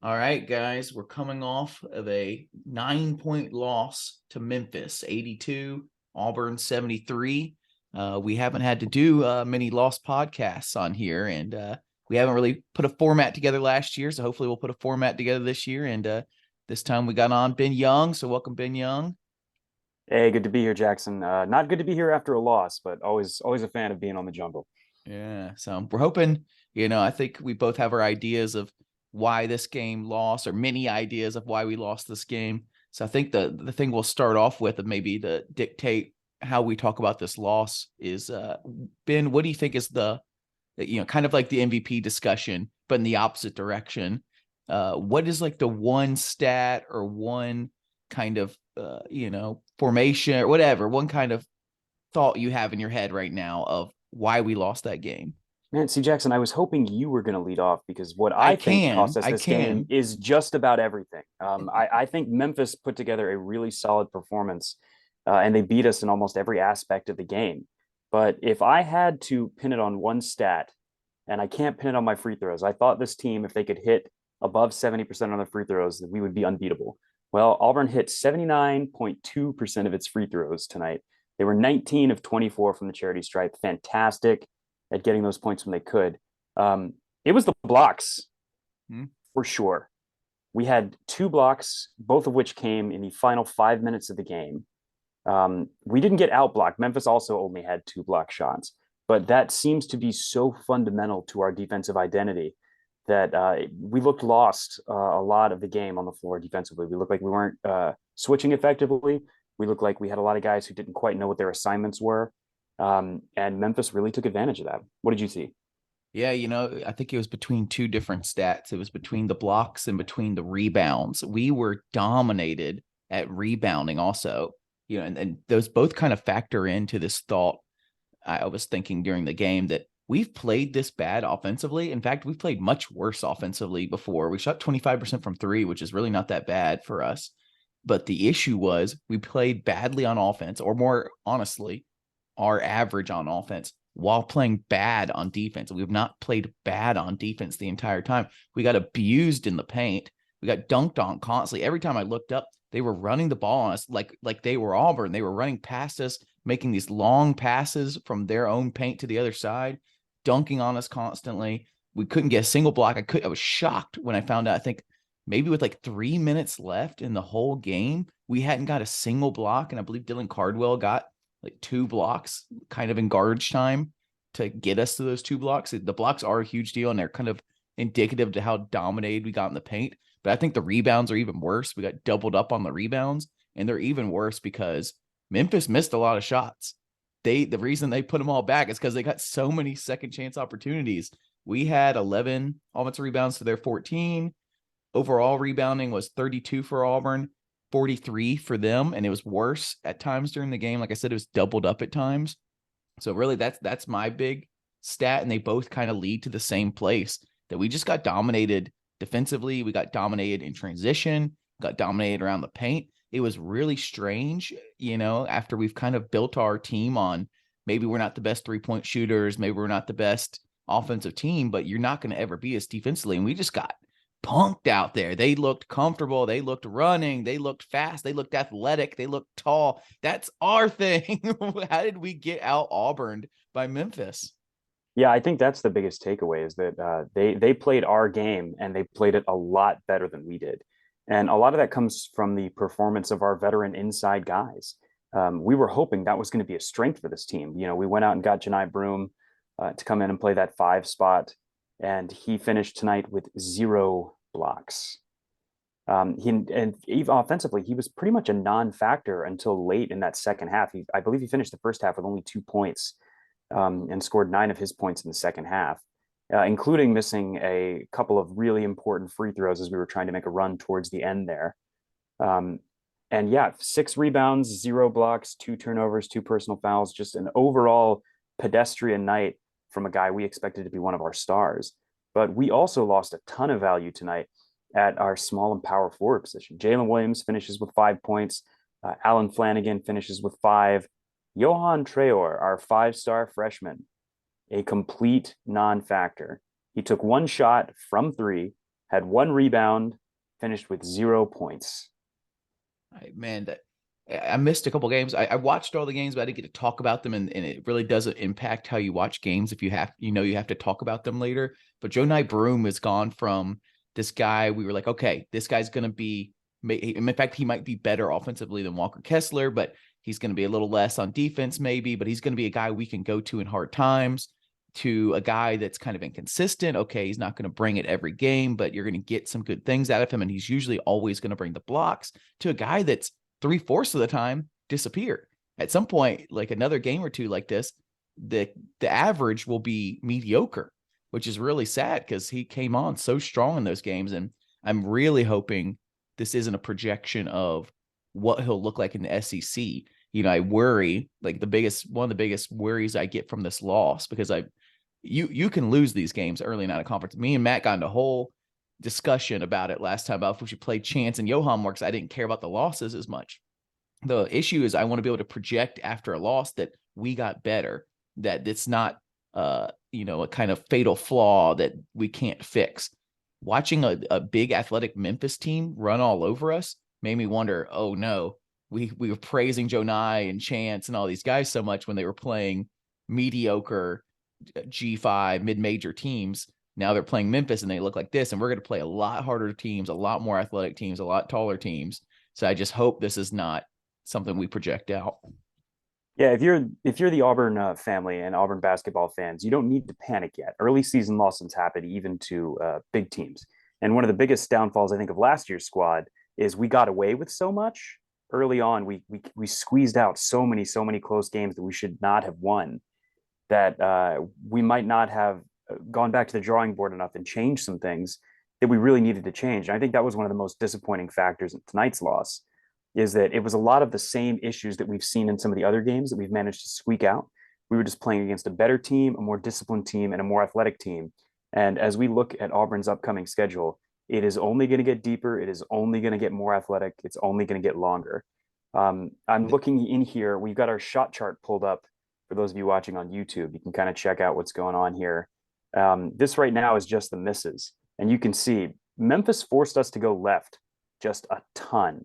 All right, guys, we're coming off of a 9-point loss to Memphis, 82, Auburn 73. We haven't had to do many lost podcasts on here, and we haven't really put a format together last year. So hopefully we'll put a format together this year. And this time we got on Ben Young. So welcome, Ben Young. Hey, good to be here, Jackson. Not good to be here after a loss, but always a fan of being on the jungle. Yeah. So we're hoping, I think we both have our ideas of why this game lost, or many ideas of why we lost this game. So I think the thing we'll start off with, and maybe to dictate how we talk about this loss, is Ben, what do you think is kind of like the MVP discussion, but in the opposite direction? What is like the one stat or one kind of formation or whatever, one kind of thought you have in your head right now of why we lost that game? Man, see, Jackson, I was hoping you were going to lead off because what I I think cost can, us I this game can. is just about everything. I think Memphis put together a really solid performance, and they beat us in almost every aspect of the game. But if I had to pin it on one stat, and I can't pin it on my free throws, I thought this team, if they could hit above 70% on the free throws, that we would be unbeatable. Well, Auburn hit 79.2% of its free throws tonight. They were 19 of 24 from the charity stripe. Fantastic at getting those points when they could. It was the blocks Hmm? for sure. We had two blocks, both of which came in the final 5 minutes of the game. We didn't get outblocked. Memphis also only had two block shots, but that seems to be so fundamental to our defensive identity that we looked lost a lot of the game on the floor defensively. We looked like we weren't switching effectively. We looked like we had a lot of guys who didn't quite know what their assignments were. And Memphis really took advantage of that. What did you see? Yeah, I think it was between two different stats. It was between the blocks and between the rebounds. We were dominated at rebounding also, and those both kind of factor into this thought I was thinking during the game, that we've played this bad offensively. In fact, we've played much worse offensively before. We shot 25% from three, which is really not that bad for us. But the issue was we played badly on offense, or more honestly, our average on offense, while playing bad on defense. We have not played bad on defense the entire time. We got abused in the paint. We got dunked on constantly. Every time I looked up, they were running the ball on us like they were Auburn. They were running past us, making these long passes from their own paint to the other side, dunking on us constantly. We couldn't get a single block. I was shocked when I found out. I think maybe with like 3 minutes left in the whole game, we hadn't got a single block. And I believe Dylan Cardwell got like two blocks kind of in garbage time to get us to those two blocks. The blocks are a huge deal, and they're kind of indicative to how dominated we got in the paint. But I think the rebounds are even worse. We got doubled up on the rebounds, and they're even worse because Memphis missed a lot of shots. The reason they put them all back is because they got so many second chance opportunities. We had 11 offensive rebounds to their 14. Overall rebounding was 32 for Auburn, 43 for them, and it was worse at times during the game. Like I said, it was doubled up at times. So really that's my big stat, and they both kind of lead to the same place, that we just got dominated defensively. We got dominated in transition, got dominated around the paint. It was really strange, after we've kind of built our team on, maybe we're not the best 3-point shooters, maybe we're not the best offensive team, but you're not going to ever beat us defensively. And we just got punked out there. They looked comfortable. They looked running. They looked fast. They looked athletic. They looked tall. That's our thing. How did we get out Auburned by Memphis? Yeah, I think that's the biggest takeaway is that they played our game and they played it a lot better than we did, and a lot of that comes from the performance of our veteran inside guys. We were hoping that was going to be a strength for this team. We went out and got Janai Broom to come in and play that five spot, and he finished tonight with zero blocks. Even offensively, he was pretty much a non-factor until late in that second half. I believe he finished the first half with only 2 points, and scored 9 of his points in the second half, including missing a couple of really important free throws as we were trying to make a run towards the end there. Um, and yeah, 6 rebounds, 0 blocks, 2 turnovers, 2 personal fouls, just an overall pedestrian night from a guy we expected to be one of our stars. But we also lost a ton of value tonight at our small and power forward position. Jalen Williams finishes with 5 points. Alan Flanagan finishes with 5. Johan Traor, our 5-star freshman, a complete non-factor. He took one shot from 3, had 1 rebound, finished with 0 points. Man, that I missed a couple games. I watched all the games, but I didn't get to talk about them, and it really doesn't impact how you watch games if you have to talk about them later. But Joe Knight Broom has gone from this guy we were like, okay, this guy's gonna be. In fact, he might be better offensively than Walker Kessler, but he's going to be a little less on defense, maybe. But he's going to be a guy we can go to in hard times. To a guy that's kind of inconsistent. Okay, he's not going to bring it every game, but you're going to get some good things out of him, and he's usually always going to bring the blocks. To a guy that's 3/4 of the time disappear. At some point, like another game or two like this, the average will be mediocre, which is really sad because he came on so strong in those games. And I'm really hoping this isn't a projection of what he'll look like in the SEC. I worry, like one of the biggest worries I get from this loss, because you can lose these games early in out of conference. Me and Matt got into a whole discussion about it last time about if we should play Chance and Johan more, because I didn't care about the losses as much. The issue is I want to be able to project after a loss that we got better, that it's not a kind of fatal flaw that we can't fix. Watching a big athletic Memphis team run all over us made me wonder, oh no, we were praising Joe Nye and Chance and all these guys so much when they were playing mediocre G5 mid-major teams. Now they're playing Memphis and they look like this, and we're going to play a lot harder teams, a lot more athletic teams, a lot taller teams. So I just hope this is not something we project out. Yeah, if you're the Auburn family and Auburn basketball fans, you don't need to panic yet. Early season losses happen even to big teams. And one of the biggest downfalls, I think, of last year's squad is we got away with so much early on. We squeezed out so many close games that we should not have won. That we might not have gone back to the drawing board enough and changed some things that we really needed to change. And I think that was one of the most disappointing factors in tonight's loss, is that it was a lot of the same issues that we've seen in some of the other games that we've managed to squeak out. We were just playing against a better team, a more disciplined team, and a more athletic team. And as we look at Auburn's upcoming schedule, it is only going to get deeper. It is only going to get more athletic. It's only going to get longer. I'm looking in here. We've got our shot chart pulled up for those of you watching on YouTube. You can kind of check out what's going on here. This right now is just the misses. And you can see Memphis forced us to go left just a ton.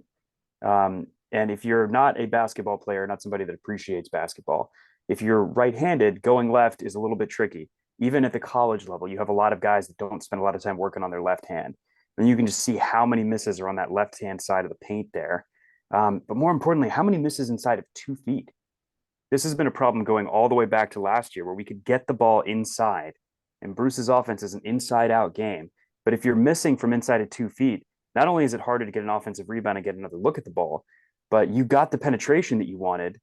And if you're not a basketball player, not somebody that appreciates basketball, if you're right-handed, going left is a little bit tricky. Even at the college level, you have a lot of guys that don't spend a lot of time working on their left hand. And you can just see how many misses are on that left-hand side of the paint there. But more importantly, how many misses inside of 2 feet? This has been a problem going all the way back to last year, where we could get the ball inside. And Bruce's offense is an inside-out game. But if you're missing from inside of 2 feet, not only is it harder to get an offensive rebound and get another look at the ball, but you got the penetration that you wanted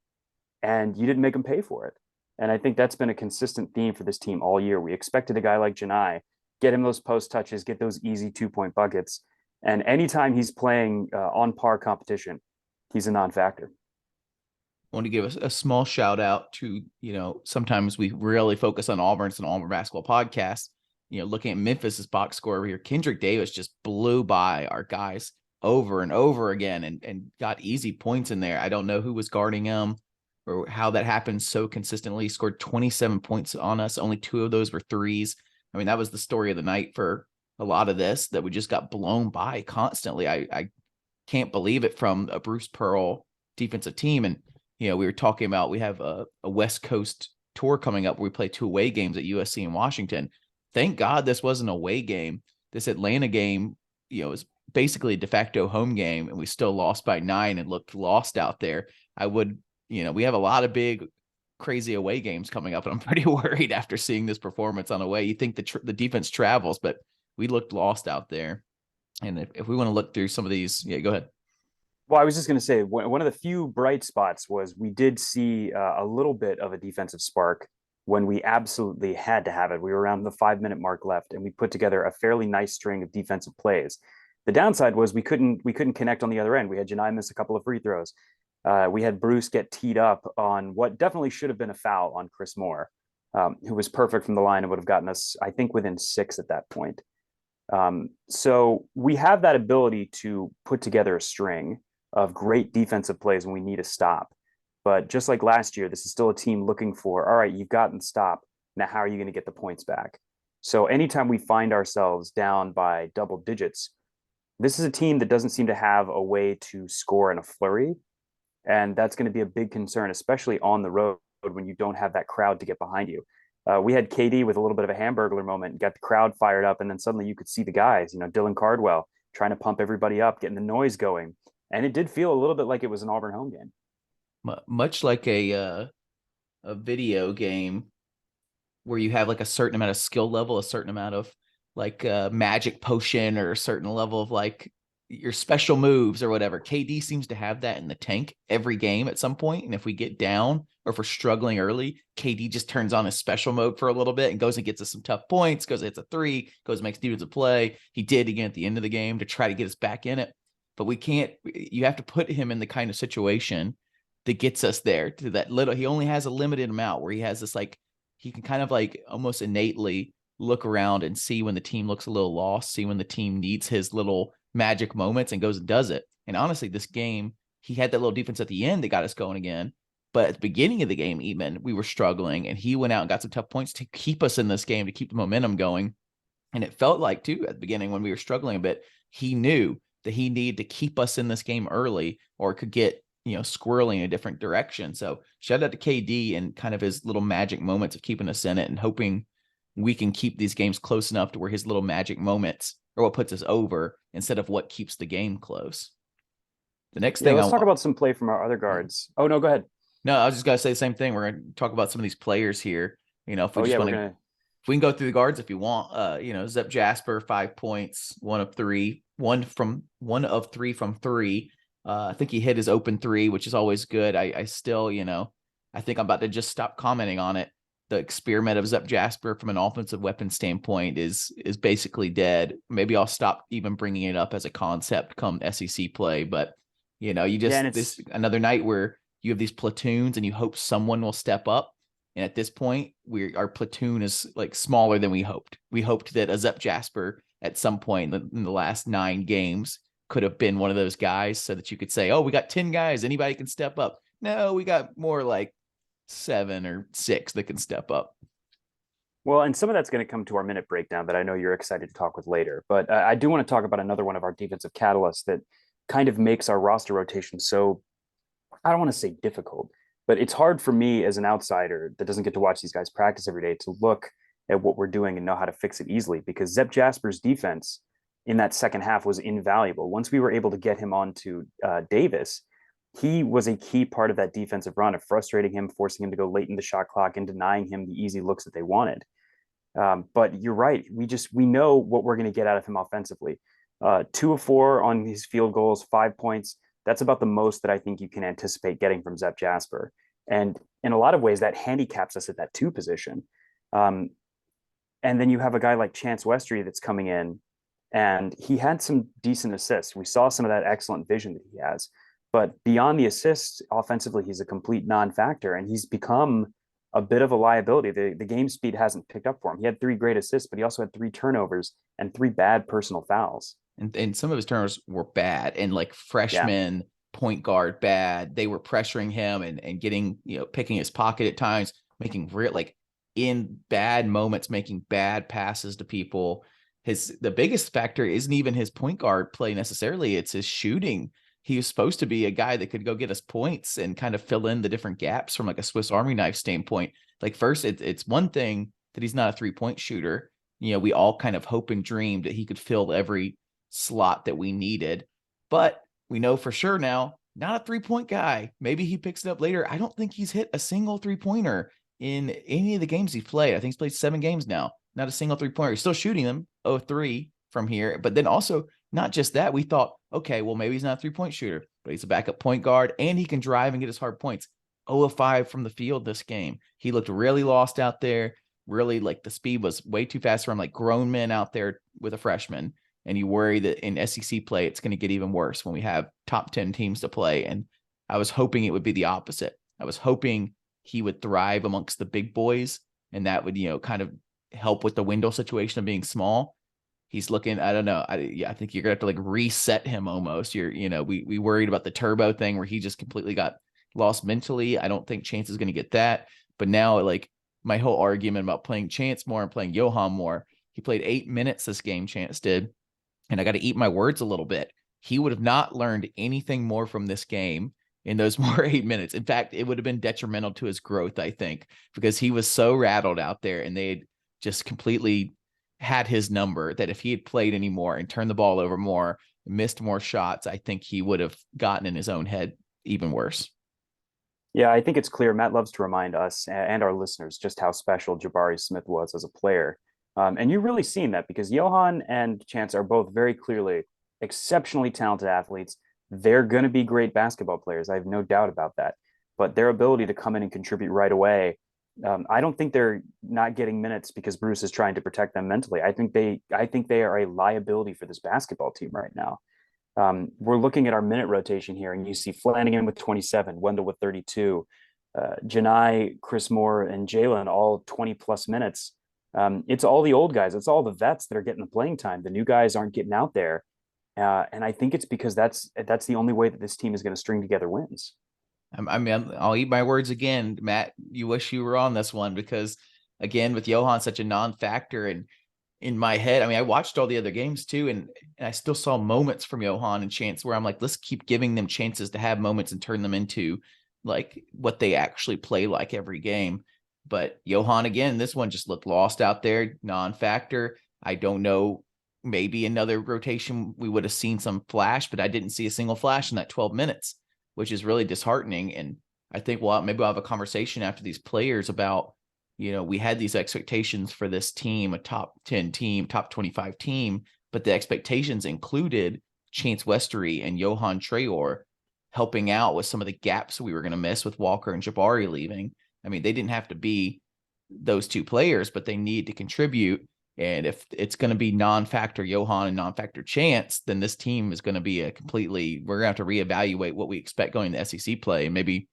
and you didn't make them pay for it. And I think that's been a consistent theme for this team all year. We expected a guy like Janai, get him those post touches, get those easy 2-point buckets. And anytime he's playing on par competition, he's a non-factor. I want to give a small shout out to, sometimes we really focus on Auburn. It's an Auburn basketball podcast. Looking at Memphis's box score over here, Kendrick Davis just blew by our guys over and over again and got easy points in there. I don't know who was guarding him or how that happened so consistently. He scored 27 points on us. Only 2 of those were threes. I mean, that was the story of the night for a lot of this, that we just got blown by constantly. I can't believe it from a Bruce Pearl defensive team. And, we were talking about, we have a West Coast tour coming up where we play 2 away games at USC and Washington. Thank God this wasn't an away game. This Atlanta game, is basically a de facto home game, and we still lost by 9 and looked lost out there. We have a lot of big, crazy away games coming up, and I'm pretty worried after seeing this performance on away. You think the defense travels, but we looked lost out there. And if we want to look through some of these, yeah, go ahead. Well, I was just going to say, one of the few bright spots was we did see a little bit of a defensive spark when we absolutely had to have it. We were around the 5-minute mark left, and we put together a fairly nice string of defensive plays. The downside was we couldn't connect on the other end. We had Janai miss a couple of free throws. We had Bruce get teed up on what definitely should have been a foul on Chris Moore, who was perfect from the line and would have gotten us, I think, within 6 at that point. So we have that ability to put together a string of great defensive plays when we need a stop. But just like last year, this is still a team looking for, all right, you've gotten stop. Now, how are you going to get the points back? So anytime we find ourselves down by double digits, this is a team that doesn't seem to have a way to score in a flurry. And that's going to be a big concern, especially on the road when you don't have that crowd to get behind you. We had KD with a little bit of a hamburglar moment, got the crowd fired up, and then suddenly you could see the guys, Dylan Cardwell trying to pump everybody up, getting the noise going. And it did feel a little bit like it was an Auburn home game. Much like a video game where you have like a certain amount of skill level, a certain amount of like magic potion, or a certain level of like your special moves or whatever. KD seems to have that in the tank every game at some point. And if we get down or if we're struggling early, KD just turns on his special mode for a little bit and goes and gets us some tough points, goes, hits a three, goes, makes defense a play. He did again at the end of the game to try to get us back in it. But we can't, you have to put him in the kind of situation that gets us there to that little, he only has a limited amount where he has this like, he can kind of like almost innately look around and see when the team looks a little lost, see when the team needs his little magic moments, and goes and does it. And honestly, this game, he had that little defense at the end that got us going again. But at the beginning of the game, even we were struggling, and he went out and got some tough points to keep us in this game, to keep the momentum going. And it felt like too at the beginning when we were struggling a bit, he knew that he needed to keep us in this game early, or it could get squirreling in a different direction. So shout out to KD and kind of his little magic moments of keeping us in it, and hoping we can keep these games close enough to where his little magic moments are what puts us over instead of what keeps the game close. The next Yeah, thing let's talk about some play from our other guards. Oh, no, go ahead. No, I was just gonna say the same thing. We're gonna talk about some of these players here. If we Oh, just yeah, want to, if we can go through the guards if you want. Zep Jasper, 5 points, 1 of 3, one of three from three. I think he hit his open three, which is always good. I still, I think I'm about to just stop commenting on it. The experiment of Zep Jasper from an offensive weapon standpoint is basically dead. Maybe I'll stop even bringing it up as a concept come SEC play. But you just this another night where you have these platoons and you hope someone will step up. And at this point, our platoon is like smaller than we hoped. We hoped that a Zep Jasper at some point in the last 9 games could have been one of those guys, so that you could say, oh, we got 10 guys, anybody can step up. No, we got more like 7 or 6 that can step up. Well, and some of that's going to come to our minute breakdown that I know you're excited to talk with later. But I do want to talk about another one of our defensive catalysts that kind of makes our roster rotation so, I don't want to say difficult, but it's hard for me as an outsider that doesn't get to watch these guys practice every day to look at what we're doing and know how to fix it easily, because Zep Jasper's defense in that second half was invaluable. Once we were able to get him onto Davis, he was a key part of that defensive run of frustrating him, forcing him to go late in the shot clock and denying him the easy looks that they wanted. But you're right. We know what we're going to get out of him offensively. 2 of 4 on his field goals, 5 points. That's about the most that I think you can anticipate getting from Zep Jasper. And in a lot of ways, that handicaps us at that 2 position. And then you have a guy like Chance Westry that's coming in, and he had some decent assists. We saw some of that excellent vision that he has. But beyond the assists, offensively, he's a complete non-factor, and he's become a bit of a liability. The game speed hasn't picked up for him. He had 3 great assists, but he also had 3 turnovers and 3 bad personal fouls. And some of his turnovers were bad, and like freshman point guard bad. They were pressuring him and getting, picking his pocket at times, making in bad moments, making bad passes to people. The biggest factor isn't even his point guard play necessarily. It's his shooting. He was supposed to be a guy that could go get us points and kind of fill in the different gaps from like a Swiss Army knife standpoint. Like first, it's one thing that he's not a 3-point shooter. We all kind of hope and dreamed that he could fill every slot that we needed, but we know for sure now, not a 3-point guy. Maybe he picks it up later. I don't think he's hit a single 3-pointer in any of the games he's played. I think he's played 7 games now. Not a single 3-pointer. He's still shooting them 0-3 from here. But then also, not just that, we thought, okay, well, maybe he's not a 3-point shooter, but he's a backup point guard and he can drive and get his hard points. 0-5 from the field this game. He looked really lost out there. Really, like the speed was way too fast for him, like grown men out there with a freshman. And you worry that in SEC play, it's going to get even worse when we have top 10 teams to play. And I was hoping it would be the opposite. I was hoping he would thrive amongst the big boys, and that would, kind of help with the window situation of being small. He's looking, I don't know. I think you're gonna have to like reset him almost. We worried about the turbo thing where he just completely got lost mentally. I don't think Chance is going to get that. But now, like, my whole argument about playing Chance more and playing Johan more He played 8 minutes this game, Chance did. And I got to eat my words a little bit. He would have not learned anything more from this game in those more 8 minutes. In fact, it would have been detrimental to his growth, I think, because he was so rattled out there and they had just completely had his number that if he had played anymore and turned the ball over more, missed more shots, I think he would have gotten in his own head even worse. Yeah, I think it's clear. Matt loves to remind us and our listeners just how special Jabari Smith was as a player. And you've really seen that because Johan and Chance are both very clearly exceptionally talented athletes. They're going to be great basketball players. I have no doubt about that. But their ability to come in and contribute right away, I don't think they're not getting minutes because Bruce is trying to protect them mentally. I think they are a liability for this basketball team right now. We're looking at our minute rotation here, and you see Flanagan with 27, Wendell with 32, Janai, Chris Moore, and Jalen all 20 plus minutes. It's all the old guys. It's all the vets that are getting the playing time. The new guys aren't getting out there. And I think it's because that's the only way that this team is going to string together wins. I mean, I'll eat my words again, Matt. You wish you were on this one because, again, with Johan such a non-factor, and in my head, I mean, I watched all the other games too, and I still saw moments from Johan and Chance where I'm like, let's keep giving them chances to have moments and turn them into like what they actually play like every game. But Johan, again, this one just looked lost out there, non-factor. I don't know. Maybe another rotation we would have seen some flash, but I didn't see a single flash in that 12 minutes, which is really disheartening. And I think, well, maybe we'll have a conversation after these players about, we had these expectations for this team, a top 10 team, top 25 team, but the expectations included Chance Westery and Johan Traor helping out with some of the gaps we were going to miss with Walker and Jabari leaving. I mean, they didn't have to be those two players, but they need to contribute. And if it's going to be non-factor Johan and non-factor Chance, then this team is going to be we're going to have to reevaluate what we expect going to SEC play. And maybe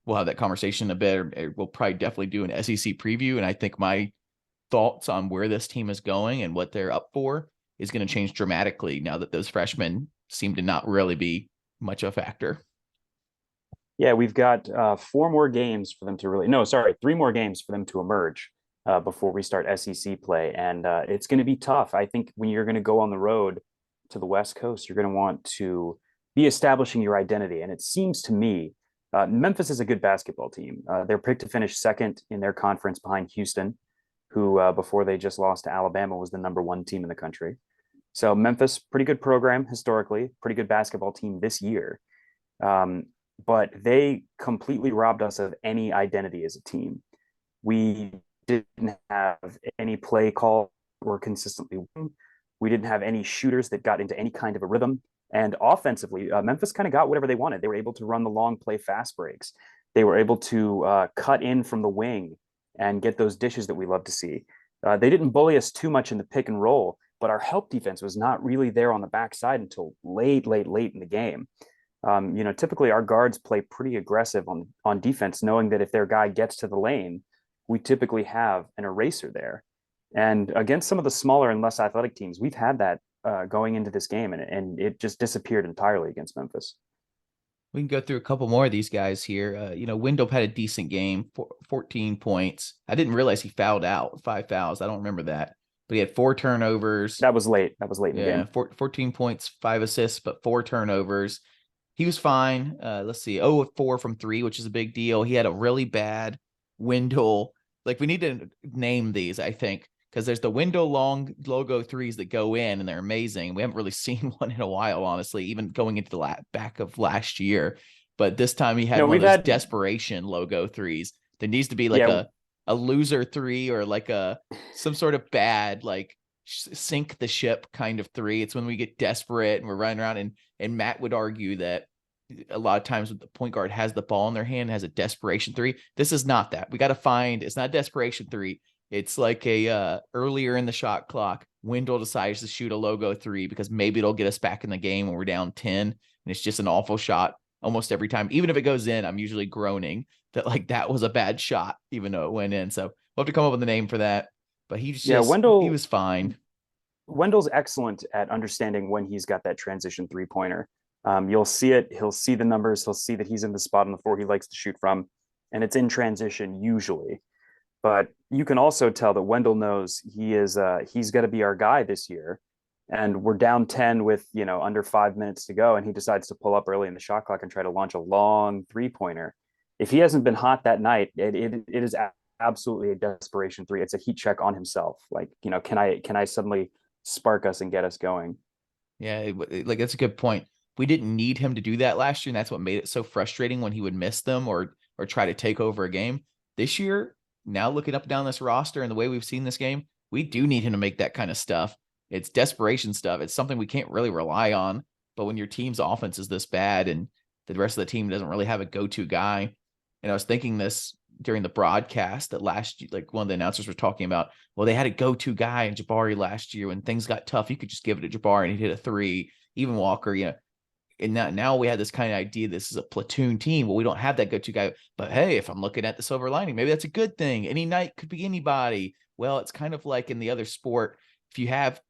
we'll have that conversation a bit, or we'll probably definitely do an SEC preview. And I think my thoughts on where this team is going and what they're up for is going to change dramatically now that those freshmen seem to not really be much of a factor. Yeah, we've got 3 more games for them to emerge before we start SEC play. And it's going to be tough. I think when you're going to go on the road to the West Coast, you're going to want to be establishing your identity. And it seems to me Memphis is a good basketball team. They're picked to finish second in their conference behind Houston, who before they just lost to Alabama was the #1 team in the country. So Memphis, pretty good program historically, pretty good basketball team this year. But they completely robbed us of any identity as a team. We didn't have any play call or consistently win. We didn't have any shooters that got into any kind of a rhythm. And offensively, Memphis kind of got whatever they wanted. They were able to run the long play fast breaks. They were able to cut in from the wing and get those dishes that we love to see. They didn't bully us too much in the pick and roll, but our help defense was not really there on the backside until late in the game. Typically our guards play pretty aggressive on defense, knowing that if their guy gets to the lane, we typically have an eraser there. And against some of the smaller and less athletic teams, we've had that going into this game, and it just disappeared entirely against Memphis. We can go through a couple more of these guys here. Wendell had a decent game, 14 points. I didn't realize he fouled out, 5 fouls. I don't remember that. But he had 4 turnovers. That was late. In the game. 14 points, 5 assists, but 4 turnovers. He was fine. Let's see, 0 of 4 from 3, which is a big deal. He had a really bad Wendell. Like, we need to name these, I think, because there's the Wendell long logo threes that go in, and they're amazing. We haven't really seen one in a while, honestly, even going into the back of last year. But this time he had one of those desperation logo threes. There needs to be like a loser 3 or like some sort of bad, like sink the ship kind of 3. It's when we get desperate and we're running around, and Matt would argue that a lot of times when the point guard has the ball in their hand, has a desperation 3. This is not that. We got to find, it's not a desperation 3. It's like a earlier in the shot clock, Wendell decides to shoot a logo 3 because maybe it'll get us back in the game when we're down 10. And it's just an awful shot almost every time. Even if it goes in, I'm usually groaning that like that was a bad shot, even though it went in. So we'll have to come up with a name for that. But he was fine. Wendell's excellent at understanding when he's got that transition 3-pointer. You'll see it. He'll see the numbers. He'll see that he's in the spot on the floor he likes to shoot from, and it's in transition usually. But you can also tell that Wendell knows he's going to be our guy this year. And we're down 10 with, under 5 minutes to go. And he decides to pull up early in the shot clock and try to launch a long 3-pointer. If he hasn't been hot that night, it is absolutely a desperation three. It's a heat check on himself. Like, can I suddenly spark us and get us going? Yeah, like that's a good point. We didn't need him to do that last year, and that's what made it so frustrating when he would miss them or try to take over a game. This year, now looking up and down this roster and the way we've seen this game, we do need him to make that kind of stuff. It's desperation stuff. It's something we can't really rely on. But when your team's offense is this bad and the rest of the team doesn't really have a go-to guy, and I was thinking this during the broadcast that like one of the announcers were talking about, well, they had a go-to guy in Jabari last year when things got tough. You could just give it to Jabari and he'd hit a three. Even Walker, and now we had this kind of idea this is a platoon team. Well, we don't have that go-to guy. But hey, if I'm looking at the silver lining, maybe that's a good thing. Any night could be anybody. Well, it's kind of like in the other sport. If you have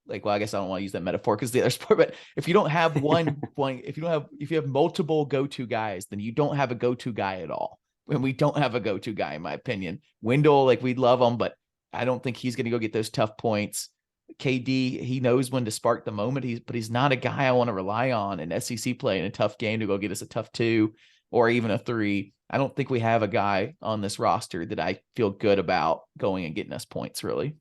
like, well, I guess I don't want to use that metaphor because the other sport, but if you don't have if you have multiple go-to guys, then you don't have a go-to guy at all. And we don't have a go-to guy, in my opinion. Wendell, like we'd love him, but I don't think he's going to go get those tough points. KD, he knows when to spark the moment. But he's not a guy I want to rely on in SEC play in a tough game to go get us a tough 2 or even a 3. I don't think we have a guy on this roster that I feel good about going and getting us points, really.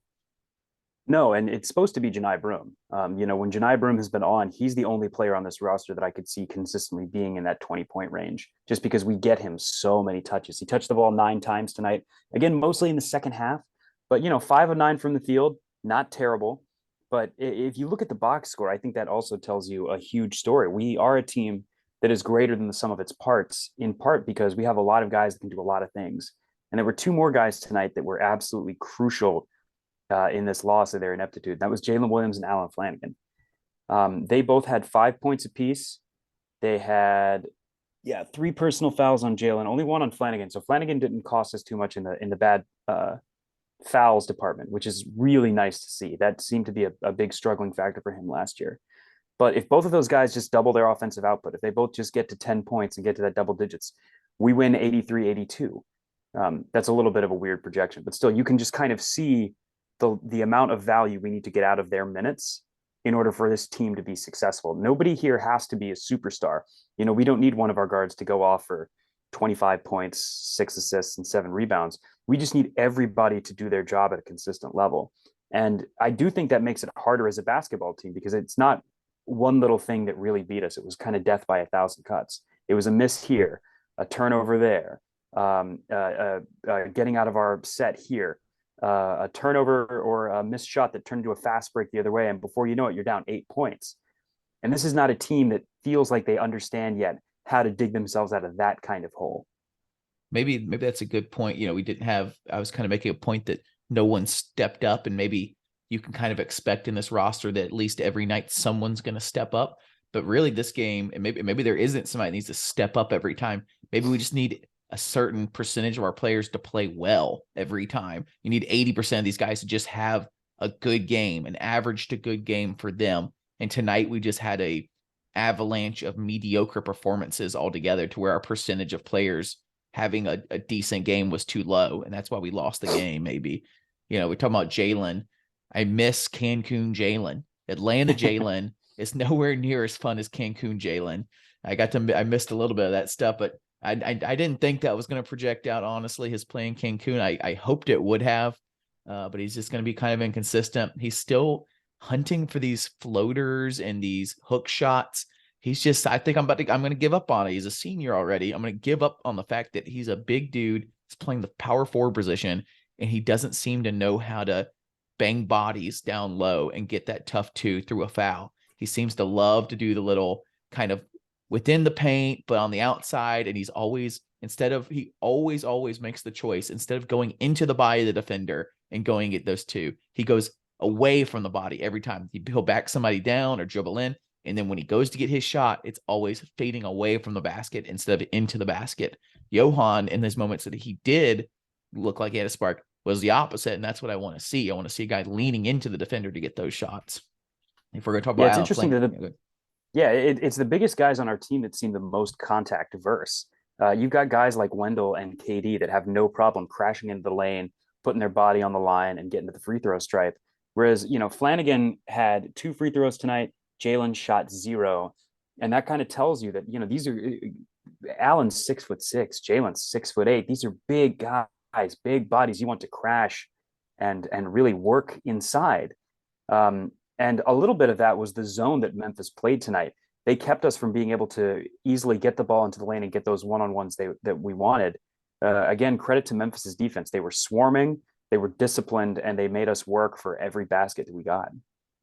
No, and it's supposed to be Janai Broom. When Janai Broom has been on, he's the only player on this roster that I could see consistently being in that 20-point range, just because we get him so many touches. He touched the ball 9 times tonight, again, mostly in the second half, but 5 of 9 from the field, not terrible. But if you look at the box score, I think that also tells you a huge story. We are a team that is greater than the sum of its parts, in part because we have a lot of guys that can do a lot of things. And there were 2 more guys tonight that were absolutely crucial in this loss of their ineptitude. That was Jalen Williams and Alan Flanagan. They both had 5 points apiece. They had 3 personal fouls on Jalen, only 1 on Flanagan. So Flanagan didn't cost us too much in the bad fouls department, which is really nice to see. That seemed to be a big struggling factor for him last year. But if both of those guys just double their offensive output, if they both just get to 10 points and get to that double digits, we win 83-82. That's a little bit of a weird projection, but still, you can just kind of see the amount of value we need to get out of their minutes in order for this team to be successful. Nobody here has to be a superstar. We don't need one of our guards to go off for 25 points, 6 assists, and 7 rebounds. We just need everybody to do their job at a consistent level. And I do think that makes it harder as a basketball team because it's not one little thing that really beat us. It was kind of death by 1,000 cuts. It was a miss here, a turnover there, getting out of our set here, a turnover or a missed shot that turned into a fast break the other way. And before you know it, you're down 8 points. And this is not a team that feels like they understand yet how to dig themselves out of that kind of hole. Maybe that's a good point. I was kind of making a point that no one stepped up, and maybe you can kind of expect in this roster that at least every night someone's going to step up. But really this game, and maybe there isn't somebody that needs to step up every time. Maybe we just need a certain percentage of our players to play well every time. You need 80% of these guys to just have a good game, an average to good game for them. And tonight we just had a avalanche of mediocre performances altogether to where our percentage of players having a decent game was too low. And that's why we lost the game. Maybe, we're talking about Jalen. I miss Cancun Jalen. Atlanta Jalen is nowhere near as fun as Cancun Jalen. I missed a little bit of that stuff, but I didn't think that was going to project out, honestly, his play in Cancun. I hoped it would have, but he's just going to be kind of inconsistent. He's still hunting for these floaters and these hook shots. I think I'm going to give up on it. He's a senior already. I'm going to give up on the fact that he's a big dude. He's playing the power forward position, and he doesn't seem to know how to bang bodies down low and get that tough 2 through a foul. He seems to love to do the little kind of within the paint, but on the outside. And he always makes the choice. Instead of going into the body of the defender and going at those 2, he goes away from the body every time. He'll back somebody down or dribble in. And then when he goes to get his shot, it's always fading away from the basket instead of into the basket. Johan, in those moments that he did look like he had a spark, was the opposite. And that's what I want to see. I want to see a guy leaning into the defender to get those shots. If we're going to talk about it's interesting that it's the biggest guys on our team that seem the most contact averse. You've got guys like Wendell and KD that have no problem crashing into the lane, putting their body on the line, and getting to the free throw stripe. Whereas, Flanigan had 2 free throws tonight. Jalen shot 0. And that kind of tells you that, these are Allen's 6'6", Jalen's 6'8". These are big guys, big bodies you want to crash and really work inside. And a little bit of that was the zone that Memphis played tonight. They kept us from being able to easily get the ball into the lane and get those one-on-ones that we wanted. Again, credit to Memphis's defense. They were swarming, they were disciplined, and they made us work for every basket that we got.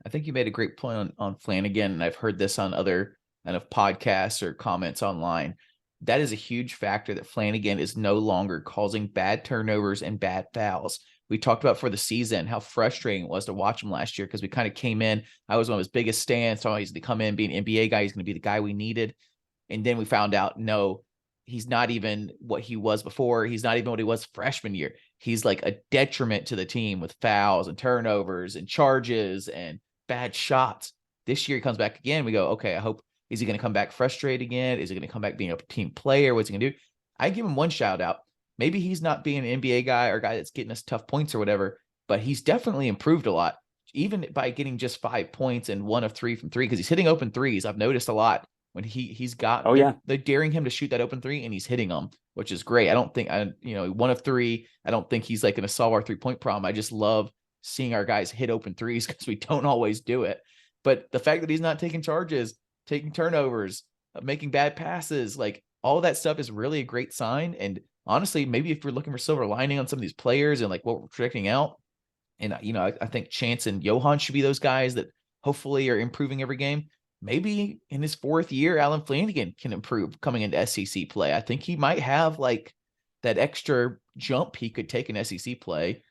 I think you made a great point on Flanigan, and I've heard this on other kind of podcasts or comments online. That is a huge factor that Flanigan is no longer causing bad turnovers and bad fouls. We talked about for the season how frustrating it was to watch him last year because we kind of came in. I was one of his biggest stands. So he's to come in, be an NBA guy. He's going to be the guy we needed. And then we found out, no, he's not even what he was before. He's not even what he was freshman year. He's like a detriment to the team with fouls and turnovers and charges and bad shots. This year he comes back again. We go, okay, I hope, is he going to come back frustrated again? Is he going to come back being a team player? What's he going to do? I give him one shout out. Maybe he's not being an NBA guy or a guy that's getting us tough points or whatever, but he's definitely improved a lot, even by getting just 5 points and 1 of 3 from 3, because he's hitting open threes. I've noticed a lot when he's got, they're daring him to shoot that open 3 and he's hitting them, which is great. I don't think 1 of 3. I don't think he's like going to solve our 3-point problem. I just love seeing our guys hit open threes because we don't always do it. But the fact that he's not taking charges, taking turnovers, making bad passes, like all that stuff is really a great sign. And honestly, maybe if we're looking for silver lining on some of these players and like what we're projecting out, and I think Chance and Johan should be those guys that hopefully are improving every game. Maybe in his 4th year, Allen Flanigan can improve coming into SEC play. I think he might have like that extra jump he could take in SEC play.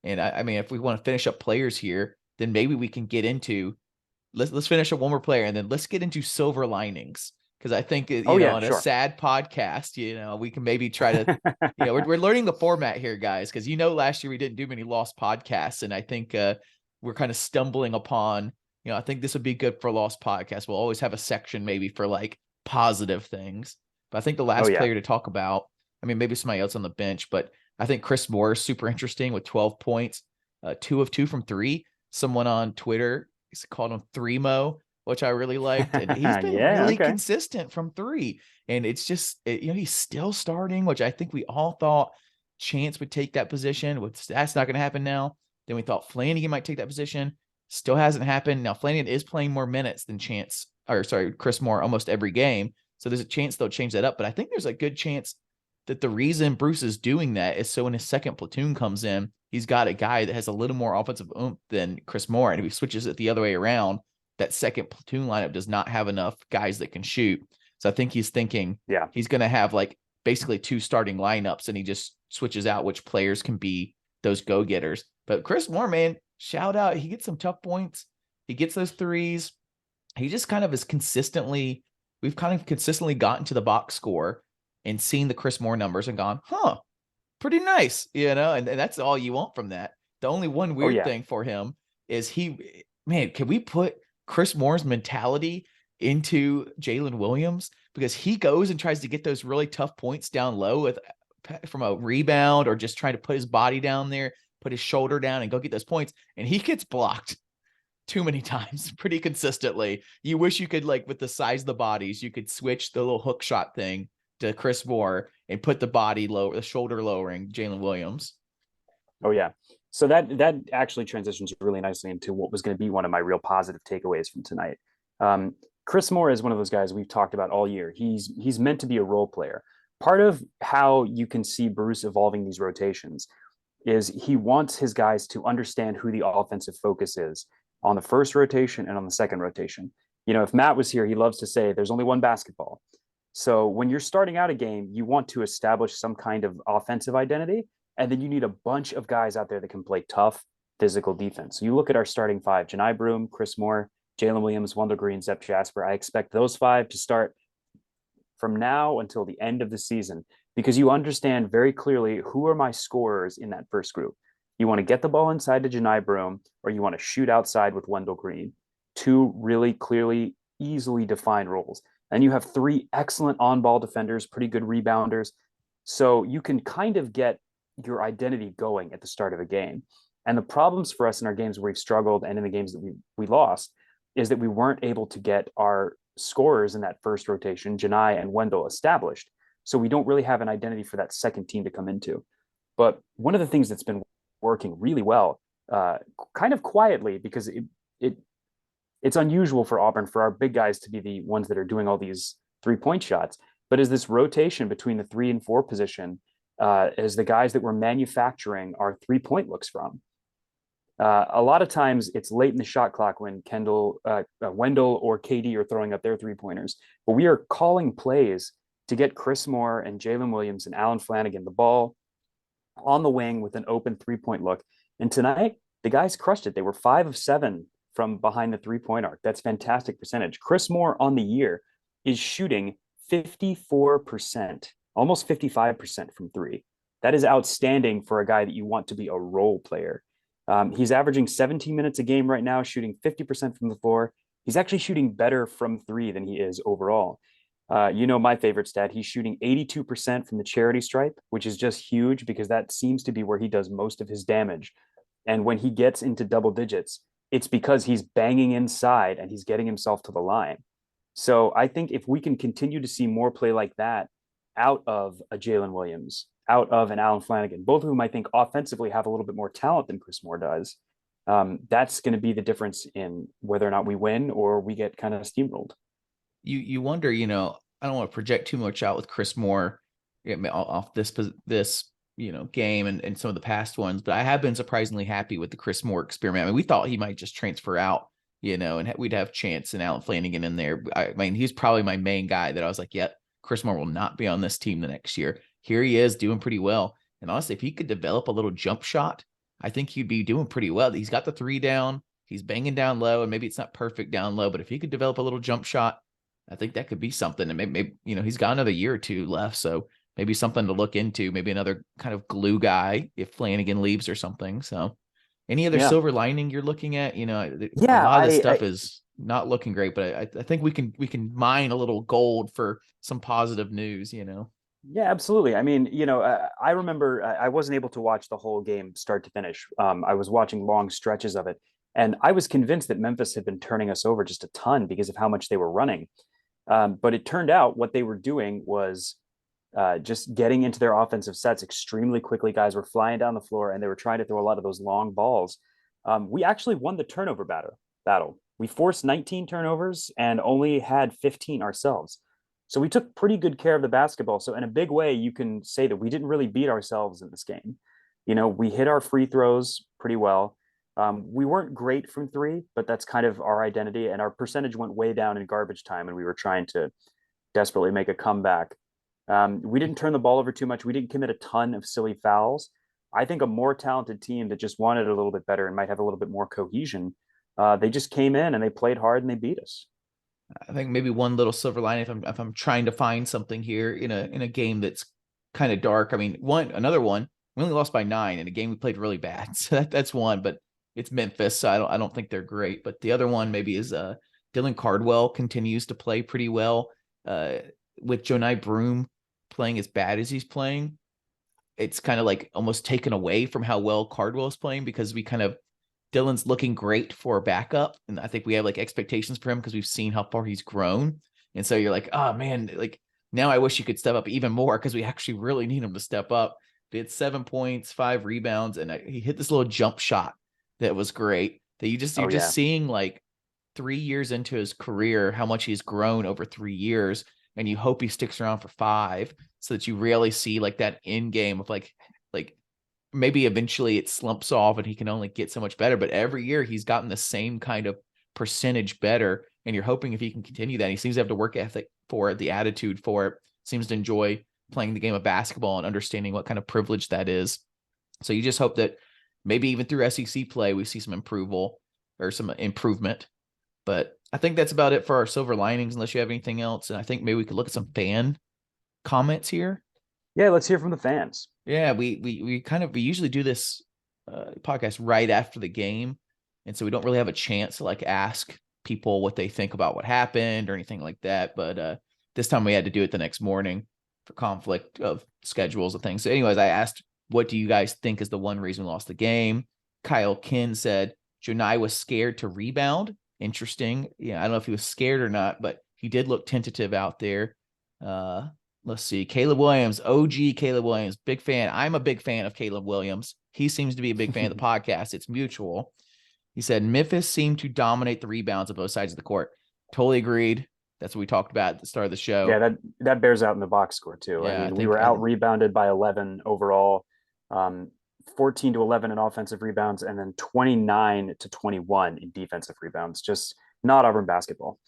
And I mean, if we want to finish up players here, then maybe we can get into let's finish up one more player and then let's get into silver linings. Because I think, on a sad podcast, we can maybe try to, we're learning the format here, guys. Because, last year we didn't do many lost podcasts. And I think we're kind of stumbling upon, I think this would be good for lost podcasts. We'll always have a section maybe for like positive things. But I think the last player to talk about, I mean, maybe somebody else on the bench, but I think Chris Moore is super interesting with 12 points, 2 of 2 from 3. Someone on Twitter called him 3-mo, which I really liked. And he's been really consistent from 3. And it's just, he's still starting, which I think we all thought Chance would take that position. That's not going to happen now. Then we thought Flanigan might take that position. Still hasn't happened. Now Flanigan is playing more minutes than Chris Moore almost every game. So there's a chance they'll change that up. But I think there's a good chance that the reason Bruce is doing that is so when his second platoon comes in, he's got a guy that has a little more offensive oomph than Chris Moore. And if he switches it the other way around, that second platoon lineup does not have enough guys that can shoot. So I think he's thinking he's going to have like basically 2 starting lineups and he just switches out which players can be those go-getters. But Chris Moore, man, shout out. He gets some tough points. He gets those threes. He just kind of is we've kind of consistently gotten to the box score and seen the Chris Moore numbers and gone, pretty nice, and that's all you want from that. The only one weird thing for him is can we put Chris Moore's mentality into Jalen Williams? Because he goes and tries to get those really tough points down low from a rebound or just trying to put his body down there, put his shoulder down and go get those points. And he gets blocked too many times pretty consistently. You wish you could, like with the size of the bodies, you could switch the little hook shot thing to Chris Moore and put the shoulder lowering Jalen Williams. Oh yeah. So that actually transitions really nicely into what was going to be one of my real positive takeaways from tonight. Chris Moore is one of those guys we've talked about all year. He's meant to be a role player. Part of how you can see Bruce evolving these rotations is he wants his guys to understand who the offensive focus is on the first rotation and on the second rotation. If Matt was here, he loves to say there's only one basketball. So when you're starting out a game, you want to establish some kind of offensive identity, and then you need a bunch of guys out there that can play tough physical defense. So you look at our starting 5, Janai Broom, Chris Moore, Jalen Williams, Wendell Green, Zep Jasper. I expect those 5 to start from now until the end of the season because you understand very clearly who are my scorers in that first group. You want to get the ball inside to Janai Broom, or you want to shoot outside with Wendell Green. 2 really clearly, easily defined roles. and you have three excellent on-ball defenders, pretty good rebounders. So you can kind of get your identity going at the start of a game. And the problems for us in our games where we've struggled and in the games that we lost is that we weren't able to get our scorers in that first rotation, Janai and Wendell, established. So we don't really have an identity for that second team to come into. But one of the things that's been working really well, kind of quietly, because it's unusual for Auburn for our big guys to be the ones that are doing all these 3-point shots, but is this rotation between the 3 and 4 position as the guys that we're manufacturing our 3-point looks from. A lot of times it's late in the shot clock when Wendell or KD are throwing up their 3-pointers, but we are calling plays to get Chris Moore and Jalen Williams and Alan Flanagan the ball on the wing with an open 3-point look. And tonight, the guys crushed it. They were 5 of 7 from behind the 3-point arc. That's fantastic percentage. Chris Moore on the year is shooting 54%, almost 55% from 3. That is outstanding for a guy that you want to be a role player. He's averaging 17 minutes a game right now, shooting 50% from the floor. He's actually shooting better from 3 than he is overall. My favorite stat, he's shooting 82% from the charity stripe, which is just huge because that seems to be where he does most of his damage. And when he gets into double digits, it's because he's banging inside and he's getting himself to the line. So I think if we can continue to see more play like that out of a Jalen Williams, out of an Alan Flanagan, both of whom I think offensively have a little bit more talent than Chris Moore does, that's going to be the difference in whether or not we win or we get kind of steamrolled. You wonder, I don't want to project too much out with Chris Moore off this game and some of the past ones, but I have been surprisingly happy with the Chris Moore experiment. I mean, we thought he might just transfer out, and we'd have Chance and Alan Flanagan in there. I mean, he's probably my main guy that I was like, yep, Chris Moore will not be on this team the next year. Here he is doing pretty well. And honestly, if he could develop a little jump shot, I think he'd be doing pretty well. He's got the 3 down. He's banging down low, and maybe it's not perfect down low, but if he could develop a little jump shot, I think that could be something. And maybe he's got another year or 2 left. So maybe something to look into, maybe another kind of glue guy if Flanagan leaves or something. So any other silver lining you're looking at? A lot of this stuff is not looking great, but I think we can mine a little gold for some positive news, Yeah, absolutely. I mean, I remember I wasn't able to watch the whole game start to finish. I was watching long stretches of it, and I was convinced that Memphis had been turning us over just a ton because of how much they were running. But it turned out what they were doing was just getting into their offensive sets extremely quickly. Guys were flying down the floor, and they were trying to throw a lot of those long balls. We actually won the turnover battle. We forced 19 turnovers and only had 15 ourselves. So we took pretty good care of the basketball. So in a big way, you can say that we didn't really beat ourselves in this game. We hit our free throws pretty well. We weren't great from 3, but that's kind of our identity. And our percentage went way down in garbage time, and we were trying to desperately make a comeback. We didn't turn the ball over too much. We didn't commit a ton of silly fouls. I think a more talented team that just wanted a little bit better and might have a little bit more cohesion, they just came in and they played hard and they beat us. I think maybe one little silver lining, if I'm trying to find something here in a game that's kind of dark. I mean, another one, we only lost by 9 in a game we played really bad. So that's one, but it's Memphis, so I don't think they're great. But the other one maybe is Dylan Cardwell continues to play pretty well. With Jonai Broome playing as bad as he's playing, it's kind of like almost taken away from how well Cardwell is playing because Dylan's looking great for a backup. And I think we have like expectations for him because we've seen how far he's grown. And so you're like, oh man, like now I wish he could step up even more because we actually really need him to step up. He had 7 points, 5 rebounds, and he hit this little jump shot that was great. That you're just seeing like 3 years into his career, how much he's grown over 3 years. And you hope he sticks around for 5 so that you really see like that end game of like maybe eventually it slumps off and he can only get so much better. But every year he's gotten the same kind of percentage better. And you're hoping if he can continue that, he seems to have the work ethic for it, the attitude for it, seems to enjoy playing the game of basketball and understanding what kind of privilege that is. So you just hope that maybe even through SEC play, we see some improvement. But I think that's about it for our silver linings, unless you have anything else. And I think maybe we could look at some fan comments here. Yeah, let's hear from the fans. Yeah, we usually do this podcast right after the game, and so we don't really have a chance to like ask people what they think about what happened or anything like that. But this time we had to do it the next morning for conflict of schedules and things. So, anyways, I asked, what do you guys think is the one reason we lost the game? Kyle Kin said Jonai was scared to rebound. Interesting. Yeah, I don't know if he was scared or not, but he did look tentative out there. Let's see. Caleb Williams, OG Caleb Williams, big fan. I'm a big fan of Caleb Williams. He seems to be a big fan of the podcast. It's mutual. He said Memphis seemed to dominate the rebounds on both sides of the court. Totally agreed. That's what we talked about at the start of the show. Yeah, that bears out in the box score too. Yeah, I mean, we were out rebounded by 11 overall, 14 to 11 in offensive rebounds, and then 29 to 21 in defensive rebounds. Just not Auburn basketball.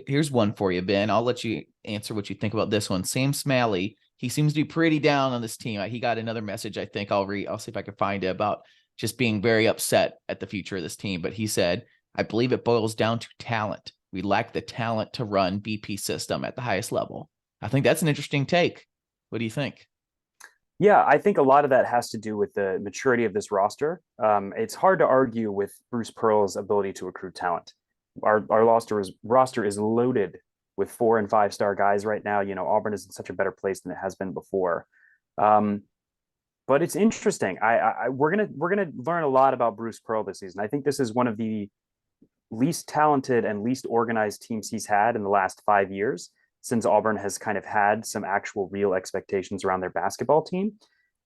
Here's one for you, Ben. I'll let you answer what you think about this one. Sam Smalley, he seems to be pretty down on this team. He got another message, I think. I'll see if I can find it, about just being very upset at the future of this team. But he said, I believe it boils down to talent. We lack the talent to run BP system at the highest level. I think that's an interesting take. What do you think? Yeah, I think a lot of that has to do with the maturity of this roster. It's hard to argue with Bruce Pearl's ability to recruit talent. Our roster is loaded with 4 and 5 star guys right now. You know, Auburn is in such a better place than it has been before. But it's interesting. We're gonna learn a lot about Bruce Pearl this season. I think this is one of the least talented and least organized teams he's had in the last 5 years, since Auburn has kind of had some actual real expectations around their basketball team.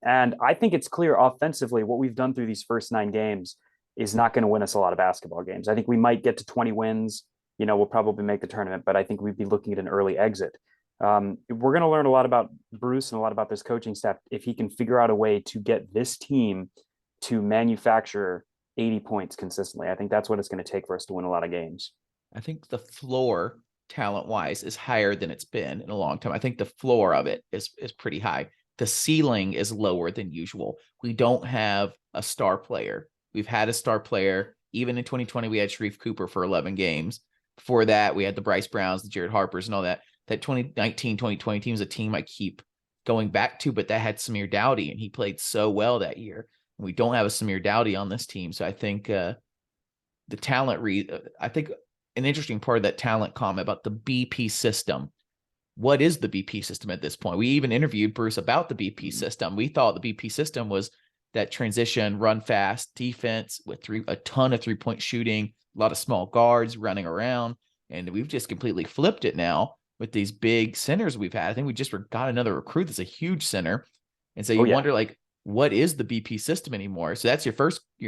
And I think it's clear offensively what we've done through these first 9 games is not going to win us a lot of basketball games. I think we might get to 20 wins. You know, we'll probably make the tournament, but I think we'd be looking at an early exit. We're going to learn a lot about Bruce and a lot about this coaching staff if he can figure out a way to get this team to manufacture 80 points consistently. I think that's what it's going to take for us to win a lot of games. I think the floor, talent-wise, is higher than it's been in a long time. I think the floor of it is pretty high. The ceiling is lower than usual. We don't have a star player. We've had a star player. Even in 2020, we had Sharif Cooper for 11 games. Before that, we had the Bryce Browns, the Jared Harpers, and all that. That 2019, 2020 team is a team I keep going back to, but that had Samir Dowdy, and he played so well that year. We don't have a Samir Dowdy on this team. So I think the talent I think an interesting part of that talent comment about the BP system. What is the BP system at this point? We even interviewed Bruce about the BP system. We thought the BP system was that transition, run fast defense with a ton of 3-point shooting, a lot of small guards running around. And we've just completely flipped it now with these big centers we've had. I think we just got another recruit that's a huge center. And so you wonder, like, what is the BP system anymore? So that's your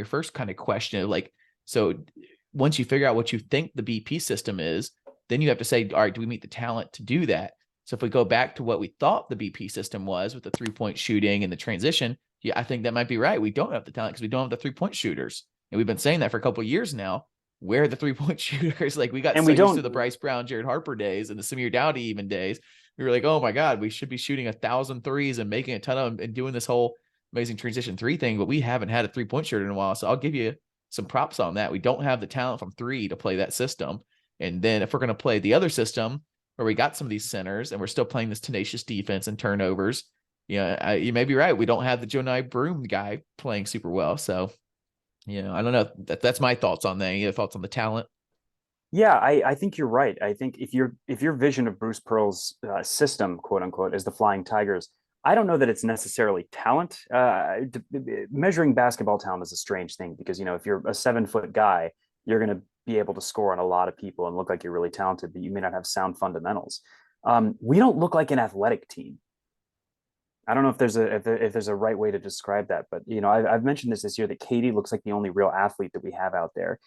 first kind of question. Like, so once you figure out what you think the BP system is, then you have to say, all right, do we meet the talent to do that? So if we go back to what we thought the BP system was with the 3-point shooting and the transition, yeah, I think that might be right. We don't have the talent because we don't have the 3-point shooters. And we've been saying that for a couple of years now. Where are the 3-point shooters? Like, we got so used to the Bryce Brown, Jared Harper days and the Samir Dowdy even days. We were like, oh my God, we should be shooting 1,000 threes and making a ton of them and doing this whole amazing transition 3 thing, but we haven't had a 3-point shooter in a while. So I'll give you some props on that. We don't have the talent from 3 to play that system. And then if we're going to play the other system where we got some of these centers and we're still playing this tenacious defense and turnovers, you may be right. We don't have the Jonai Broom guy playing super well. So, I don't know. That's my thoughts on that. Any thoughts on the talent? Yeah, I think you're right. I think if your vision of Bruce Pearl's system, quote unquote, is the Flying Tigers, I don't know that it's necessarily talent. Measuring basketball talent is a strange thing because, if you're a 7-foot guy, you're going to be able to score on a lot of people and look like you're really talented, but you may not have sound fundamentals. We don't look like an athletic team. I don't know if there's a right way to describe that, but I've mentioned this year that Katie looks like the only real athlete that we have out there.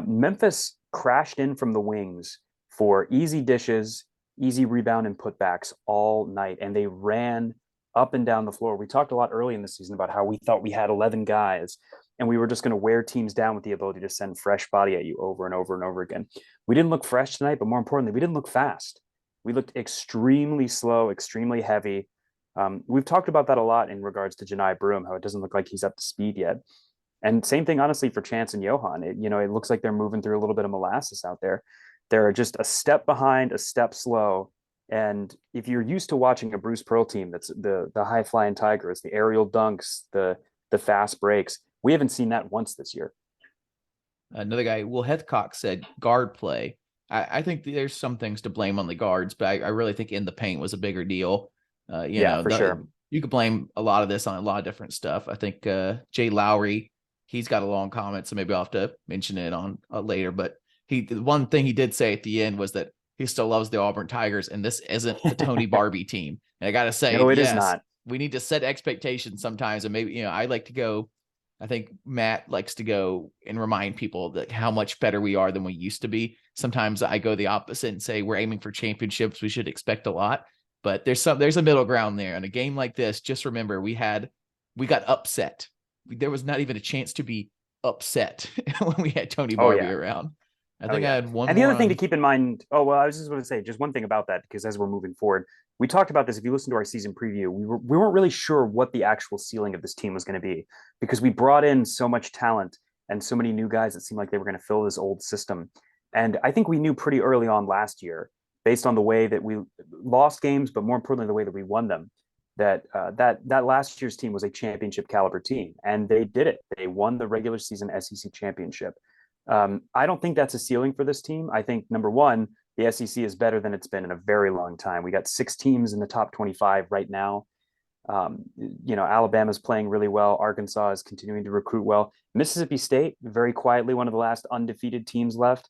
Memphis crashed in from the wings for easy dishes, easy rebound and putbacks all night, and they ran up and down the floor. We talked a lot early in the season about how we thought we had 11 guys and we were just going to wear teams down with the ability to send fresh body at you over and over and over again. We didn't look fresh tonight, but more importantly, we didn't look fast. We looked extremely slow, extremely heavy. We've talked about that a lot in regards to Jonai Broom, how it doesn't look like he's up to speed yet. And same thing, honestly, for Chance and Johan. It looks like they're moving through a little bit of molasses out there. They're just a step behind, a step slow. And if you're used to watching a Bruce Pearl team, that's the high flying Tigers, the aerial dunks, the fast breaks, we haven't seen that once this year. Another guy, Will Heathcock, said guard play. I think there's some things to blame on the guards, but I really think in the paint was a bigger deal. Yeah, for sure. You could blame a lot of this on a lot of different stuff. I think Jay Lowry, he's got a long comment, so maybe I'll have to mention it on later. But the one thing he did say at the end was that he still loves the Auburn Tigers, and this isn't the Tony Barbie team. And I got to say, No, it is yes, not. we need to set expectations sometimes, and maybe I like to go. I think Matt likes to go and remind people that how much better we are than we used to be. Sometimes I go the opposite and say we're aiming for championships. We should expect a lot, but there's a middle ground there. In a game like this, just remember we got upset. There was not even a chance to be upset when we had Tony Oh Barbie yeah. around. I Oh think I yeah. had one And the more other thing to on. keep in mind, oh well, I was just going to say just one thing about that because as we're moving forward, we talked about this. If you listen to our season preview, we weren't really sure what the actual ceiling of this team was going to be because we brought in so much talent and so many new guys that seemed like they were going to fill this old system. And I think we knew pretty early on last year, based on the way that we lost games, but more importantly, the way that we won them, that last year's team was a championship caliber team, and they did it. They won the regular season SEC championship. I don't think that's a ceiling for this team. I think number one, the SEC is better than it's been in a very long time. We got 6 teams in the top 25 right now. Alabama's playing really well. Arkansas is continuing to recruit well. Mississippi State, very quietly, one of the last undefeated teams left.